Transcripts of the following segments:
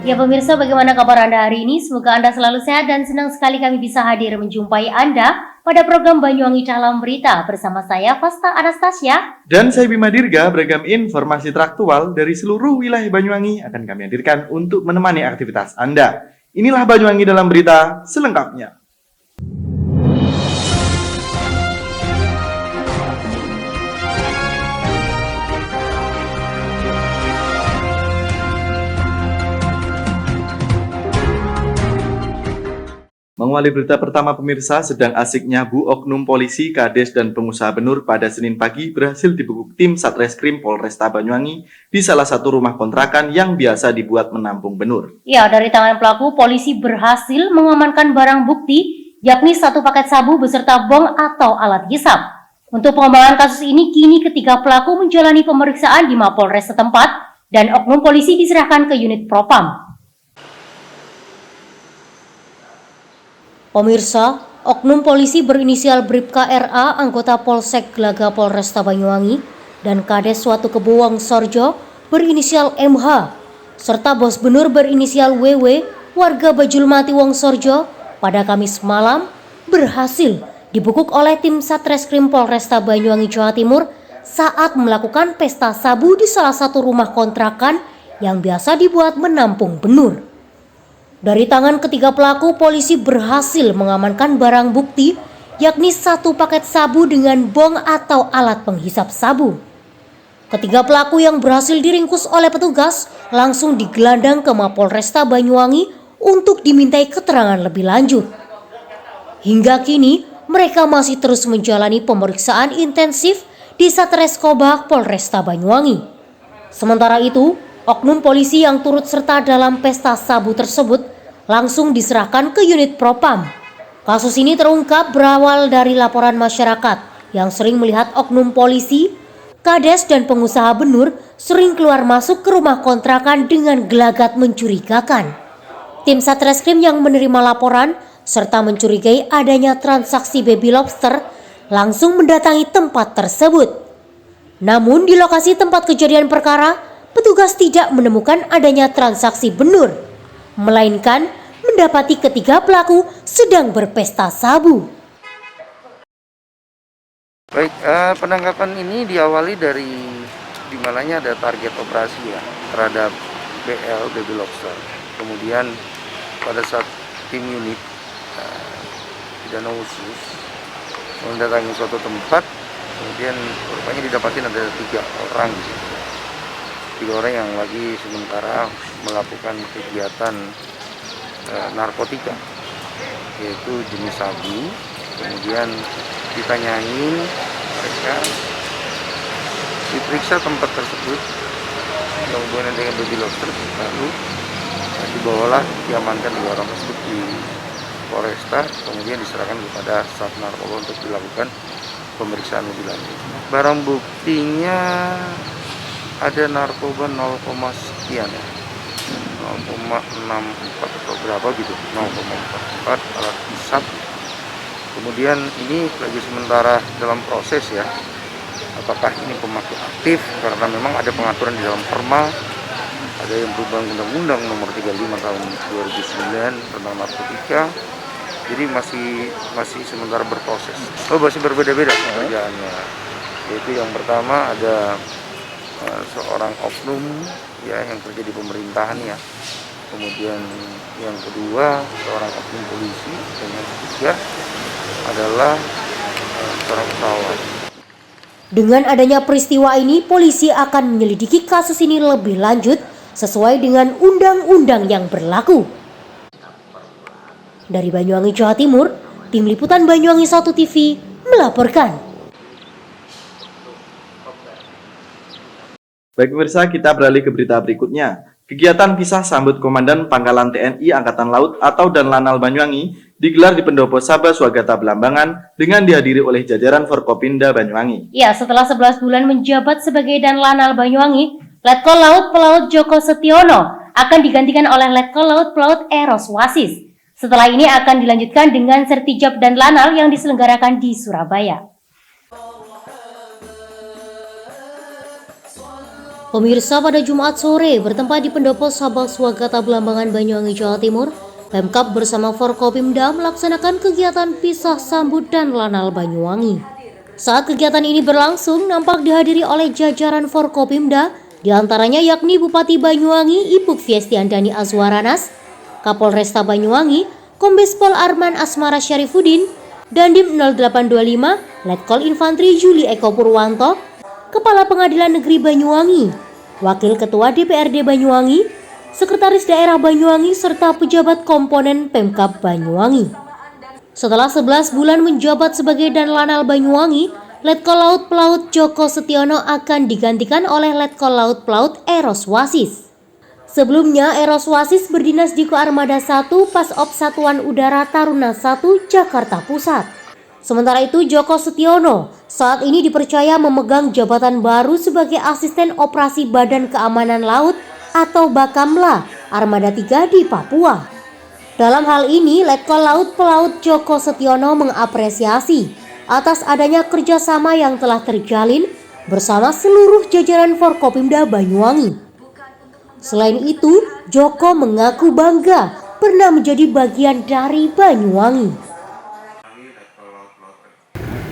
Ya pemirsa, bagaimana kabar Anda hari ini? Semoga Anda selalu sehat dan senang sekali kami bisa hadir menjumpai Anda pada program Banyuwangi Dalam Berita bersama saya Fasta Anastasia. Dan saya Bima Dirga, beragam informasi teraktual dari seluruh wilayah Banyuwangi akan kami hadirkan untuk menemani aktivitas Anda. Inilah Banyuwangi Dalam Berita selengkapnya. Mengawali berita pertama pemirsa, sedang asiknya Bu Oknum Polisi, Kades, dan pengusaha Benur pada Senin pagi berhasil dibekuk tim Satreskrim Polresta Banyuwangi di salah satu rumah kontrakan yang biasa dibuat menampung Benur. Ya, dari tangan pelaku, polisi berhasil mengamankan barang bukti, yakni 1 paket sabu beserta bong atau alat hisap. Untuk pengembangan kasus ini, kini ketiga pelaku menjalani pemeriksaan di Mapolres setempat dan oknum polisi diserahkan ke unit Propam. Pemirsa, oknum polisi berinisial Bribka RA, anggota Polsek Glaga Polresta Banyuwangi, dan Kades Suatu Kebo Wongsorjo berinisial MH, serta bos Benur berinisial WW, warga Bajulmati Wongsorjo, pada Kamis malam berhasil dibekuk oleh tim Satreskrim Polresta Banyuwangi, Jawa Timur saat melakukan pesta sabu di salah satu rumah kontrakan yang biasa dibuat menampung Benur. Dari tangan ketiga pelaku, polisi berhasil mengamankan barang bukti, yakni 1 paket sabu dengan bong atau alat penghisap sabu. Ketiga pelaku yang berhasil diringkus oleh petugas langsung digelandang ke Mapolresta Banyuwangi untuk dimintai keterangan lebih lanjut. Hingga kini, mereka masih terus menjalani pemeriksaan intensif di Satreskobak Polresta Banyuwangi. Sementara itu, oknum polisi yang turut serta dalam pesta sabu tersebut langsung diserahkan ke unit Propam. Kasus ini terungkap berawal dari laporan masyarakat yang sering melihat oknum polisi, Kades, dan pengusaha Benur sering keluar masuk ke rumah kontrakan dengan gelagat mencurigakan. Tim Satreskrim yang menerima laporan serta mencurigai adanya transaksi baby lobster langsung mendatangi tempat tersebut. Namun di lokasi tempat kejadian perkara, petugas tidak menemukan adanya transaksi Benur, melainkan mendapati ketiga pelaku sedang berpesta sabu. Baik, penangkapan ini diawali dari dimananya ada target operasi ya terhadap BL Baby Lobster. Kemudian pada saat tim unit pidana khusus mendatangi suatu tempat, kemudian rupanya didapatin ada 3 orang. 3 orang yang lagi sementara melakukan kegiatan narkotika, yaitu jenis sabu. Kemudian ditanyain mereka, diperiksa tempat tersebut yang hubungan dengan baby lobster, lalu dibawalah diamankan 2 orang tersebut di Polresta, kemudian diserahkan kepada Sat Narkoba untuk dilakukan pemeriksaan lebih lanjut. Barang buktinya ada narkoba 0, sekian ya, 0,64 atau berapa gitu, 0,44 alat hisap. Kemudian ini lagi sementara dalam proses ya, apakah ini pemakai aktif, karena memang ada pengaturan di dalam Perma, ada yang berubah Undang-Undang nomor 35 tahun 2009 tentang narkotika. Jadi masih sementara berproses. Masih berbeda-beda pekerjaannya. Yaitu yang pertama ada seorang oknum ya yang kerja di pemerintahan ya. Kemudian yang kedua seorang oknum polisi, dan yang ketiga adalah seorang pesawat. Dengan adanya peristiwa ini, polisi akan menyelidiki kasus ini lebih lanjut sesuai dengan undang-undang yang berlaku. Dari Banyuwangi, Jawa Timur, tim liputan Banyuwangi 1 TV melaporkan. Baik pemirsa, kita beralih ke berita berikutnya. Kegiatan pisah sambut Komandan Pangkalan TNI Angkatan Laut atau Danlanal Banyuwangi digelar di Pendopo Sabah Swagata Belambangan dengan dihadiri oleh jajaran Forkopimda Banyuwangi. Ya, setelah 11 bulan menjabat sebagai Danlanal Banyuwangi, Letkol Laut Pelaut Joko Setiono akan digantikan oleh Letkol Laut Pelaut Eros Wasis. Setelah ini akan dilanjutkan dengan Sertijab Danlanal yang diselenggarakan di Surabaya. Pemirsa, pada Jumat sore bertempat di Pendopo Sabak Swagata Belambangan, Banyuwangi, Jawa Timur, Pemkab bersama Forkopimda melaksanakan kegiatan pisah sambut dan lanal Banyuwangi. Saat kegiatan ini berlangsung, nampak dihadiri oleh jajaran Forkopimda, diantaranya yakni Bupati Banyuwangi Ibu Fiestiandani Azwaranas, Kapolresta Banyuwangi, Kombes Pol Arman Asmara Syarifuddin, Dandim 0825, Letkol Infantri Juli Eko Purwanto, Kepala Pengadilan Negeri Banyuwangi, Wakil Ketua DPRD Banyuwangi, Sekretaris Daerah Banyuwangi, serta pejabat komponen Pemkab Banyuwangi. Setelah 11 bulan menjabat sebagai Danlanal Banyuwangi, Letkol Laut Pelaut Joko Setiono akan digantikan oleh Letkol Laut Pelaut Eros Wasis. Sebelumnya, Eros Wasis berdinas di Koarmada 1 Pasop Satuan Udara Taruna 1 Jakarta Pusat. Sementara itu, Joko Setiono saat ini dipercaya memegang jabatan baru sebagai Asisten Operasi Badan Keamanan Laut atau Bakamla Armada 3 di Papua. Dalam hal ini, Letkol Laut Pelaut Joko Setiono mengapresiasi atas adanya kerjasama yang telah terjalin bersama seluruh jajaran Forkopimda Banyuwangi. Selain itu, Joko mengaku bangga pernah menjadi bagian dari Banyuwangi.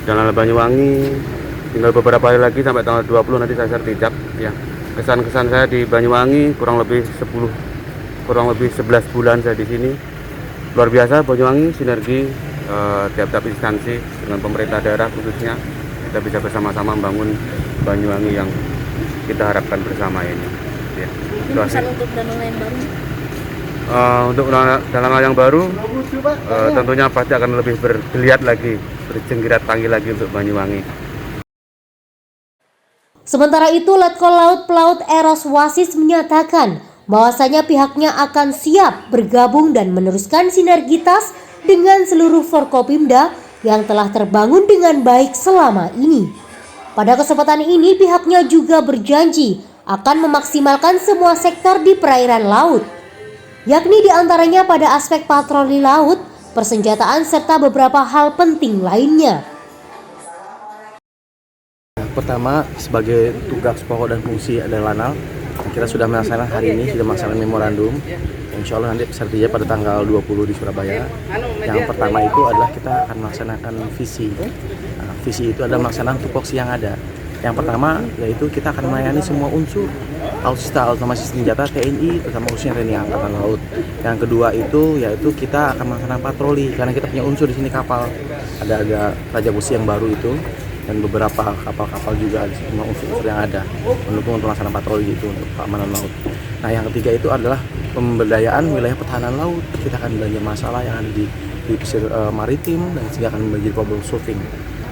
Danlanal Banyuwangi tinggal beberapa hari lagi sampai tanggal 20 nanti saya sertijab ya. Kesan-kesan saya di Banyuwangi kurang lebih 11 bulan saya di sini. Luar biasa Banyuwangi, sinergi tiap-tiap instansi dengan pemerintah daerah khususnya, kita bisa bersama-sama membangun Banyuwangi yang kita harapkan bersama ini. Ya. Untuk Danlanal yang baru? Untuk Danlanal yang baru tentunya pasti akan lebih bergeliat lagi, berjenggirat tanggi lagi untuk Banyuwangi. Sementara itu, Letkol Laut Pelaut Eros Wasis menyatakan bahwasanya pihaknya akan siap bergabung dan meneruskan sinergitas dengan seluruh Forkopimda yang telah terbangun dengan baik selama ini. Pada kesempatan ini, pihaknya juga berjanji akan memaksimalkan semua sektor di perairan laut, yakni diantaranya pada aspek patroli laut, persenjataan, serta beberapa hal penting lainnya. Pertama, sebagai tugas pokok dan fungsi Danlanal, kita sudah melaksanakan hari ini, sudah melaksanakan memorandum. Insya Allah nanti sertijab pada tanggal 20 di Surabaya. Yang pertama itu adalah kita akan melaksanakan visi. Visi itu adalah melaksanakan tupoksi yang ada. Yang pertama yaitu kita akan melayani semua unsur alutsista, otomasi senjata TNI bersama khususnya TNI Angkatan Laut. Yang kedua itu yaitu kita akan melaksanakan patroli karena kita punya unsur di sini kapal. Ada Raja Besi yang baru itu dan beberapa kapal-kapal juga di semua unsur yang ada mendukung untuk melaksanakan patroli itu untuk keamanan laut. Nah, yang ketiga itu adalah pemberdayaan wilayah pertahanan laut. Kita akan belajar masalah yang ada di pesisir maritim dan sehingga akan menjadi problem solving.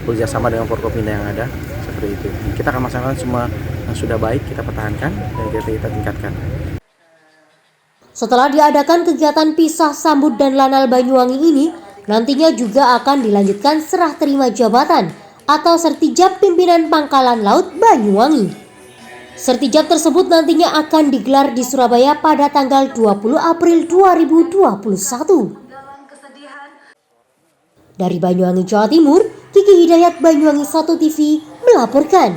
Bekerjasama dengan Forkopimda yang ada seperti itu. Kita akan melaksanakan semua yang sudah baik, kita pertahankan dan kita tingkatkan. Setelah diadakan kegiatan pisah sambut Danlanal Banyuwangi ini, nantinya juga akan dilanjutkan serah terima jabatan atau sertijab pimpinan Pangkalan Laut Banyuwangi. Sertijab tersebut nantinya akan digelar di Surabaya pada tanggal 20 April 2021. Dari Banyuwangi, Jawa Timur, Kiki Hidayat, Banyuwangi 1 TV melaporkan.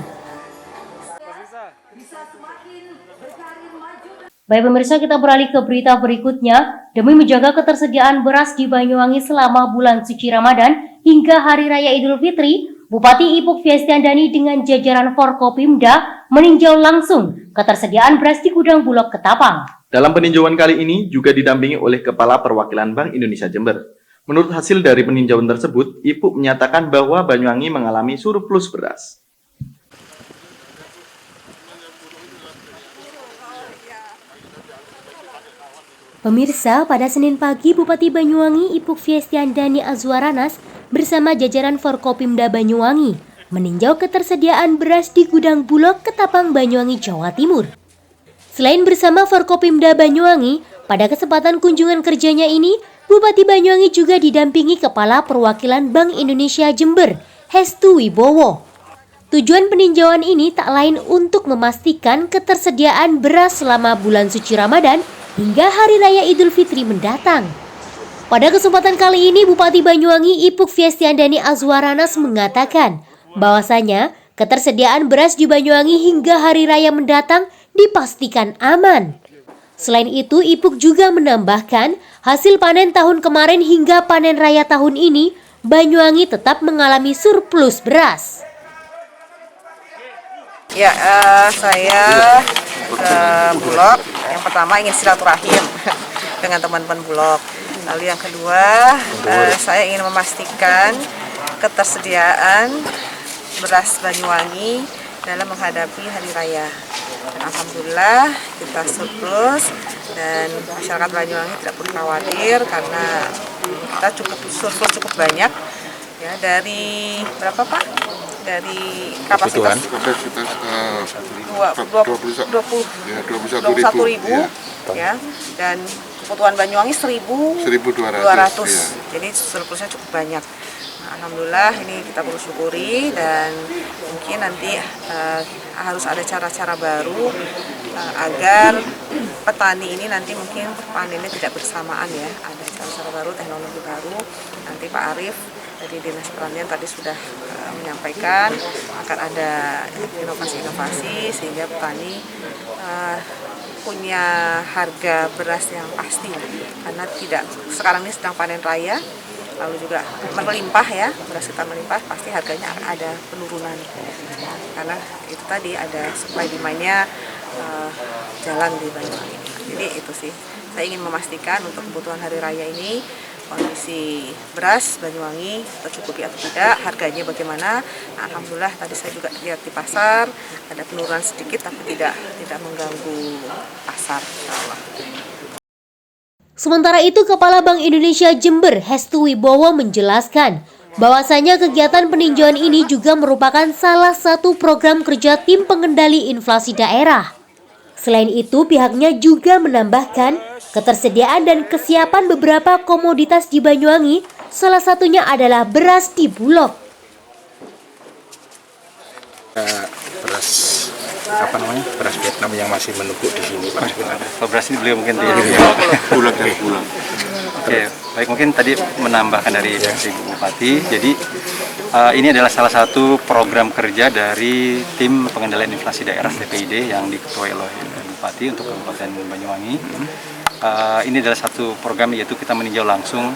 Baik pemirsa, kita beralih ke berita berikutnya. Demi menjaga ketersediaan beras di Banyuwangi selama bulan suci Ramadan hingga Hari Raya Idul Fitri, Bupati Ibu Fiestiandani dengan jajaran Forkopimda meninjau langsung ketersediaan beras di gudang Bulog Ketapang. Dalam peninjauan kali ini juga didampingi oleh Kepala Perwakilan Bank Indonesia Jember. Menurut hasil dari peninjauan tersebut, Ibu menyatakan bahwa Banyuwangi mengalami surplus beras. Pemirsa, pada Senin pagi Bupati Banyuwangi Ibu Fiestiandani Azwaranas bersama jajaran Forkopimda Banyuwangi meninjau ketersediaan beras di gudang Bulog Ketapang, Banyuwangi, Jawa Timur. Selain bersama Forkopimda Banyuwangi, pada kesempatan kunjungan kerjanya ini, Bupati Banyuwangi juga didampingi Kepala Perwakilan Bank Indonesia Jember, Hestu Wibowo. Tujuan peninjauan ini tak lain untuk memastikan ketersediaan beras selama bulan suci Ramadan hingga Hari Raya Idul Fitri mendatang. Pada kesempatan kali ini, Bupati Banyuwangi Ibu Fiestiandani Azwaranas mengatakan bahwasanya ketersediaan beras di Banyuwangi hingga Hari Raya mendatang dipastikan aman. Selain itu, Ipuk juga menambahkan hasil panen tahun kemarin hingga panen raya tahun ini, Banyuwangi tetap mengalami surplus beras. Ya, saya ke Bulog. Yang pertama ingin silaturahim dengan teman-teman Bulog. Lalu yang kedua, saya ingin memastikan ketersediaan beras Banyuwangi dalam menghadapi hari raya. Alhamdulillah kita surplus dan masyarakat Banyuwangi tidak perlu khawatir karena kita surplus cukup banyak ya, dari berapa Pak? Dari kapasitas 21.000 ya, dan kebutuhan Banyuwangi 1.200 ya. Jadi surplusnya cukup banyak. Alhamdulillah ini kita perlu syukuri dan mungkin nanti harus ada cara-cara baru agar petani ini nanti mungkin panennya tidak bersamaan ya. Ada cara-cara baru, teknologi baru. Nanti Pak Arief dari Dinas Pertanian tadi sudah menyampaikan akan ada inovasi-inovasi sehingga petani punya harga beras yang pasti karena tidak sekarang ini sedang panen raya. Lalu juga melimpah ya, beras kita melimpah pasti harganya ada penurunan karena itu tadi ada supply demand-nya jalan di Banyuwangi. Jadi itu sih, saya ingin memastikan untuk kebutuhan hari raya ini kondisi beras Banyuwangi tercukupi atau tidak, harganya bagaimana. Alhamdulillah tadi saya juga lihat di pasar ada penurunan sedikit tapi tidak mengganggu pasar, insyaallah. Sementara itu, Kepala Bank Indonesia Jember, Hestu Wibowo menjelaskan bahwasanya kegiatan peninjauan ini juga merupakan salah satu program kerja tim pengendali inflasi daerah. Selain itu, pihaknya juga menambahkan ketersediaan dan kesiapan beberapa komoditas di Banyuwangi, salah satunya adalah beras di Bulog. Beras Vietnam yang masih menunggu di sini Pak. Beras ini beliau mungkin Pulang. Oke, baik, mungkin tadi menambahkan dari Ibu Bupati. Jadi ini adalah salah satu program kerja dari tim pengendalian inflasi daerah TPID yang diketuai oleh Bupati untuk Kabupaten Banyuwangi. Ini adalah satu program yaitu kita meninjau langsung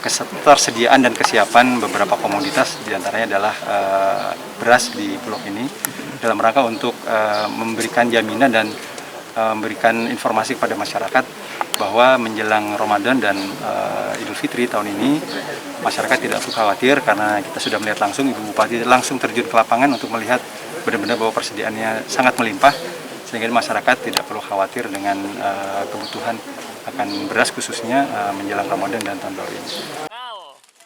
ketersediaan dan kesiapan beberapa komoditas, diantaranya adalah beras di Bulog ini, dalam rangka untuk memberikan jaminan dan memberikan informasi kepada masyarakat bahwa menjelang Ramadan dan Idul Fitri tahun ini masyarakat tidak perlu khawatir karena kita sudah melihat langsung, Ibu Bupati langsung terjun ke lapangan untuk melihat benar-benar bahwa persediaannya sangat melimpah sehingga masyarakat tidak perlu khawatir dengan kebutuhan akan beras khususnya menjelang Ramadan dan tahun baru ini.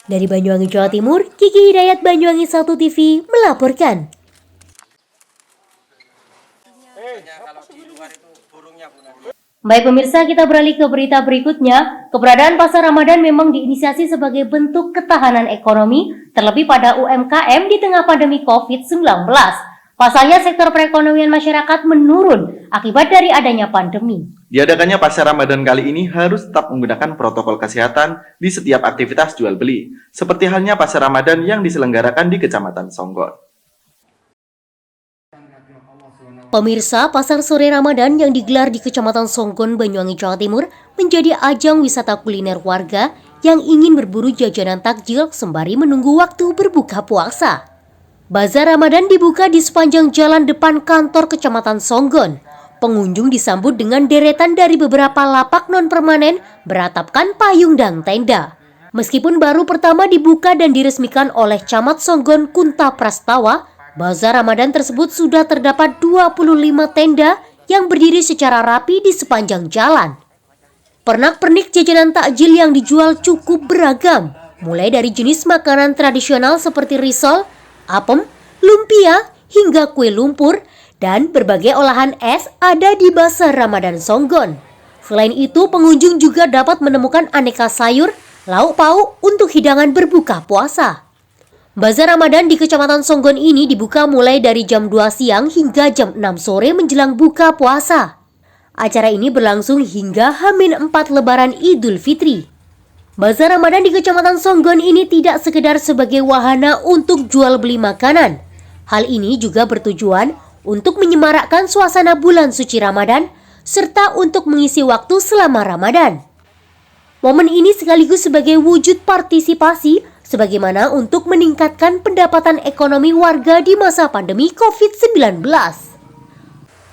Dari Banyuwangi, Jawa Timur, Kiki Hidayat, Banyuwangi 1 TV melaporkan. Baik pemirsa, kita beralih ke berita berikutnya. Keberadaan Pasar Ramadan memang diinisiasi sebagai bentuk ketahanan ekonomi, terlebih pada UMKM di tengah pandemi COVID-19. Pasalnya sektor perekonomian masyarakat menurun akibat dari adanya pandemi. Diadakannya Pasar Ramadan kali ini harus tetap menggunakan protokol kesehatan di setiap aktivitas jual beli, seperti halnya Pasar Ramadan yang diselenggarakan di Kecamatan Songgon. Pemirsa, Pasar Sore Ramadan yang digelar di Kecamatan Songgon, Banyuwangi, Jawa Timur menjadi ajang wisata kuliner warga yang ingin berburu jajanan takjil sembari menunggu waktu berbuka puasa. Bazar Ramadan dibuka di sepanjang jalan depan kantor Kecamatan Songgon. Pengunjung disambut dengan deretan dari beberapa lapak non-permanen beratapkan payung dan tenda. Meskipun baru pertama dibuka dan diresmikan oleh Camat Songgon Kunta Prastawa, Bazar Ramadan tersebut sudah terdapat 25 tenda yang berdiri secara rapi di sepanjang jalan. Pernak-pernik jajanan takjil yang dijual cukup beragam, mulai dari jenis makanan tradisional seperti risol, apem, lumpia, hingga kue lumpur, dan berbagai olahan es ada di Bazar Ramadan Songgon. Selain itu, pengunjung juga dapat menemukan aneka sayur, lauk pauk untuk hidangan berbuka puasa. Bazar Ramadan di Kecamatan Songgon ini dibuka mulai dari jam 2 siang hingga jam 6 sore menjelang buka puasa. Acara ini berlangsung hingga H-4 Lebaran Idul Fitri. Bazar Ramadan di Kecamatan Songgon ini tidak sekedar sebagai wahana untuk jual beli makanan. Hal ini juga bertujuan untuk menyemarakkan suasana bulan suci Ramadan serta untuk mengisi waktu selama Ramadan. Momen ini sekaligus sebagai wujud partisipasi sebagaimana untuk meningkatkan pendapatan ekonomi warga di masa pandemi COVID-19.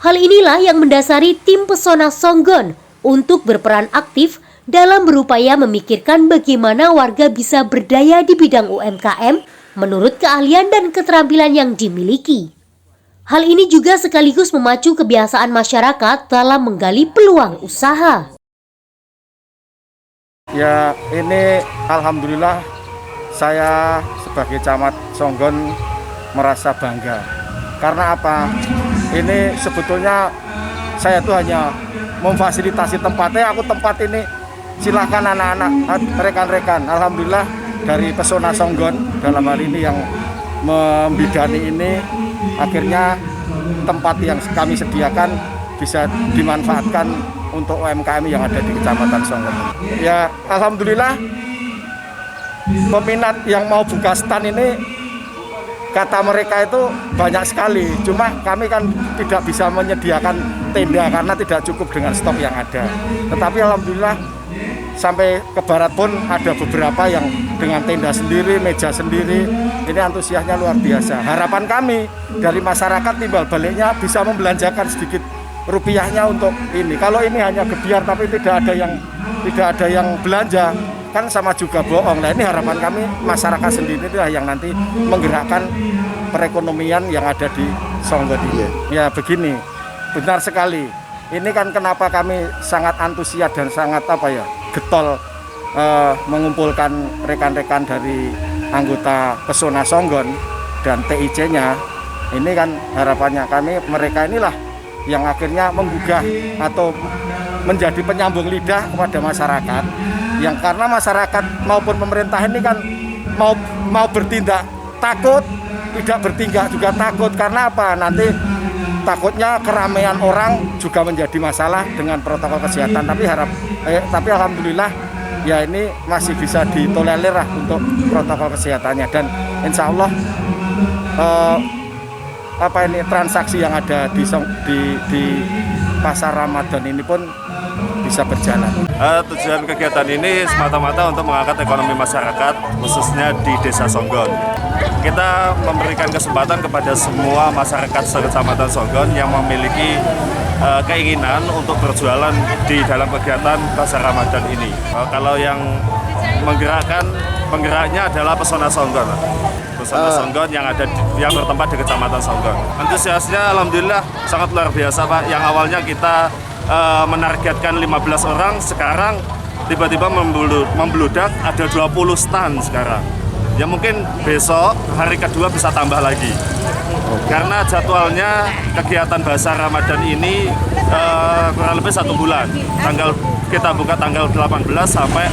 Hal inilah yang mendasari tim Pesona Songgon untuk berperan aktif dalam berupaya memikirkan bagaimana warga bisa berdaya di bidang UMKM menurut keahlian dan keterampilan yang dimiliki. Hal ini juga sekaligus memacu kebiasaan masyarakat dalam menggali peluang usaha. Ya, ini alhamdulillah saya sebagai camat Songgon merasa bangga. Karena apa? Ini sebetulnya saya tuh hanya memfasilitasi tempatnya. Aku tempat ini silahkan anak-anak, rekan-rekan. Alhamdulillah dari Pesona Songgon dalam hal ini yang membidani ini, akhirnya tempat yang kami sediakan bisa dimanfaatkan untuk UMKM yang ada di Kecamatan Songgon. Ya, alhamdulillah peminat yang mau buka stand ini kata mereka itu banyak sekali. Cuma kami kan tidak bisa menyediakan tenda karena tidak cukup dengan stok yang ada. Tetapi alhamdulillah sampai ke barat pun ada beberapa yang dengan tenda sendiri, meja sendiri. Ini antusiasnya luar biasa. Harapan kami dari masyarakat timbal baliknya bisa membelanjakan sedikit rupiahnya untuk ini. Kalau ini hanya gebiar tapi tidak ada yang belanja, kan sama juga bohong. Nah, ini harapan kami masyarakat sendiri itulah yang nanti menggerakkan perekonomian yang ada di Songgon ini. Ya begini, benar sekali. Ini kan kenapa kami sangat antusias dan sangat getol mengumpulkan rekan-rekan dari anggota Pesona Songgon dan TIC-nya. Ini kan harapannya kami, mereka inilah yang akhirnya menggugah atau menjadi penyambung lidah kepada masyarakat. Yang karena masyarakat maupun pemerintah ini kan mau bertindak takut, tidak bertindak juga takut. Karena apa? Nanti takutnya keramaian orang juga menjadi masalah dengan protokol kesehatan. Tapi alhamdulillah ya ini masih bisa ditolerir lah untuk protokol kesehatannya, dan insya Allah transaksi yang ada di pasar Ramadan ini pun bisa berjalan. Tujuan kegiatan ini semata-mata untuk mengangkat ekonomi masyarakat, khususnya di Desa Songgon. Kita memberikan kesempatan kepada semua masyarakat Kecamatan Songgon yang memiliki keinginan untuk berjualan di dalam kegiatan pasar Ramadan ini. Kalau yang penggeraknya adalah Pesona Songgon. Pesona Songgon yang bertempat di Kecamatan Songgon. Antusiasnya alhamdulillah sangat luar biasa, Pak. Yang awalnya kita menargetkan 15 orang, sekarang tiba-tiba membludak ada 20 stand sekarang. Ya mungkin besok hari kedua bisa tambah lagi. Karena jadwalnya kegiatan Pasar Ramadan ini kurang lebih 1 bulan. Kita buka tanggal 18 sampai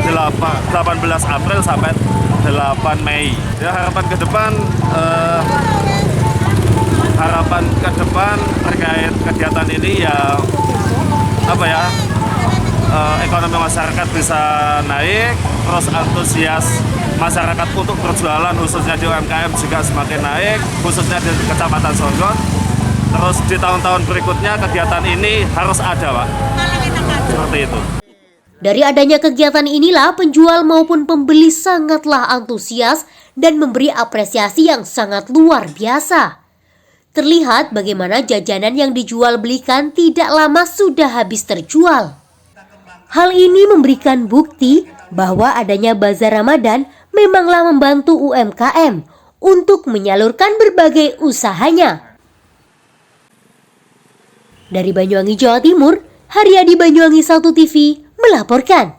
18 April sampai 8 Mei. Ya harapan ke depan terkait kegiatan ini ya ekonomi masyarakat bisa naik, terus antusias masyarakat untuk berjualan khususnya di UMKM juga semakin naik, khususnya di Kecamatan Songgon. Terus di tahun-tahun berikutnya kegiatan ini harus ada, Pak. Seperti itu. Dari adanya kegiatan inilah penjual maupun pembeli sangatlah antusias dan memberi apresiasi yang sangat luar biasa. Terlihat bagaimana jajanan yang dijual belikan tidak lama sudah habis terjual. Hal ini memberikan bukti bahwa adanya Bazar Ramadan memanglah membantu UMKM untuk menyalurkan berbagai usahanya. Dari Banyuwangi, Jawa Timur, Haryadi Banyuwangi 1 TV melaporkan.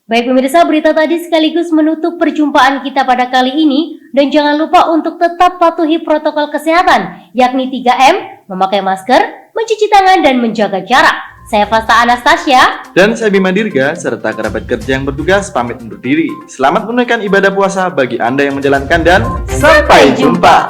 Baik pemirsa, berita tadi sekaligus menutup perjumpaan kita pada kali ini. Dan jangan lupa untuk tetap patuhi protokol kesehatan, yakni 3M, memakai masker, mencuci tangan, dan menjaga jarak. Saya Fasta Anastasia. Dan saya Bima Dirga, serta kerabat kerja yang bertugas pamit undur diri. Selamat menunaikan ibadah puasa bagi Anda yang menjalankan dan sampai jumpa.